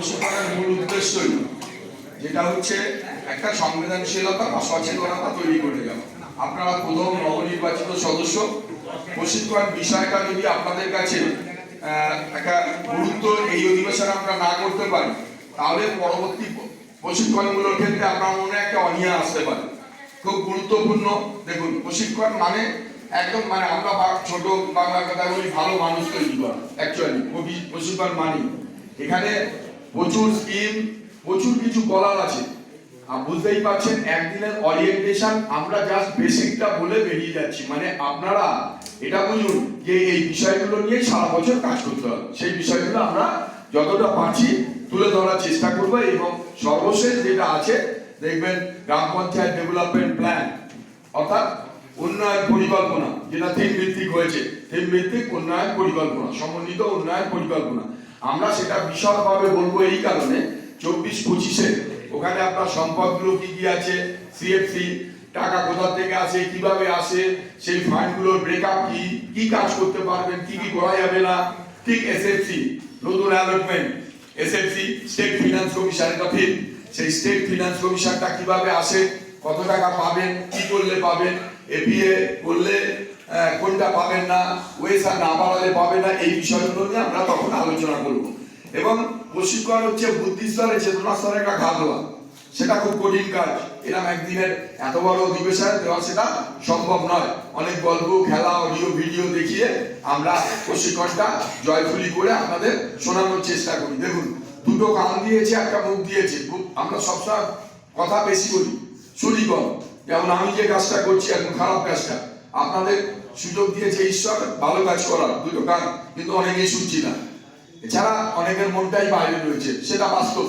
প্রশিক্ষণের মূল উদ্দেশ্যই যেটা হচ্ছে একটা সংবেদনশীলতা বা সচেতনতা তৈরি করে যাওয়া। আপনারা প্রথম নবনির্বাচিত সদস্য, প্রশিক্ষণ বিষয়টা যদি আপনাদের কাছে একটা গুরুত্ব এই অধিবেশনে আমরা না করতে পারি, তাহলে পরবর্তী প্রশিক্ষণগুলোর ক্ষেত্রে আপনার মনে একটা অনীহা আসতে পারে। খুব গুরুত্বপূর্ণ। দেখুন, প্রশিক্ষণ মানে একদম আমরা ছোট বাংলা কথা বলি, ভালো মানুষ তৈরি করা। অ্যাকচুয়ালি প্রশিক্ষণ মানে এখানে প্রচুর স্কিম, প্রচুর কিছু বলার আছে। বুঝতেই পারছেন, একদিনের ওরিয়েন্টেশন, আমরা জাস্ট বেসিকটা বলে বেরিয়ে যাচ্ছি। আপনারা এটা বুঝুন যে এই বিষয়গুলো নিয়ে সারা বছর কাজ করতে হবে। সেই বিষয়গুলো আমরা যতটা পারছি তুলে ধরার চেষ্টা করব। এবং সর্বশেষ যেটা আছে, দেখবেন গ্রাম পঞ্চায়েত ডেভেলপমেন্ট প্ল্যান, অর্থাৎ উন্নয়ন পরিকল্পনা, যেটা থিম ভিত্তিক হয়েছে, থিম ভিত্তিক উন্নয়ন পরিকল্পনা, সমন্বিত উন্নয়ন পরিকল্পনা। আমরা সেটা বিশদভাবে বলবো এই কারণে, 24-25-এ ওখানে আপনার সম্পদগুলো কি কি আছে, সিএফসি টাকা কোথা থেকে আসে, কিভাবে আসে, সেই ফান্ডগুলোর ব্রেকআপ কি, কি কাজ করতে পারবেন, কি কি করা যাবে না। ঠিক এসএফসি, নতুন allotment, SFC state finance commission, এটা ঠিক সেই স্টেট ফিনান্স কমিশনটা কিভাবে আসে, কত টাকা পাবেন, কি করলে পাবেন, এপিএ করলে কোনটা পাবেন না, ওয়েসার না বাড়ালে পাবেন না। এই বিষয়গুলো নিয়ে আমরা তখন আলোচনা করব। এবং প্রশিক্ষণ হচ্ছে বুদ্ধি স্তরে, চেতনা স্তরে একটা ঘা দেওয়া। সেটা খুব কঠিন কাজ। এরকম একদিনের এত বড় অধিবেশনে দেওয়া সেটা সম্ভব নয়। অনেক গল্প, খেলা, অডিও, ভিডিও দেখিয়ে আমরা প্রশিক্ষণটা জয়ফুলি করে আপনাদের শোনানোর চেষ্টা করি। দেখুন, দুটো কান দিয়েছে, একটা মুখ দিয়েছে। আমরা সবসময় কথা বেশি বলি, শুনি কম। যেমন আমি যে কাজটা করছি এখন, খারাপ কাজটা, আপনাদের সুযোগ দিয়েছে ঈশ্বর ভালো কাজ করার, দুটো কান, কিন্তু অনেকেই শুনছি না। এছাড়া অনেকের মনটাই বাইরে রয়েছে, সেটা বাস্তব।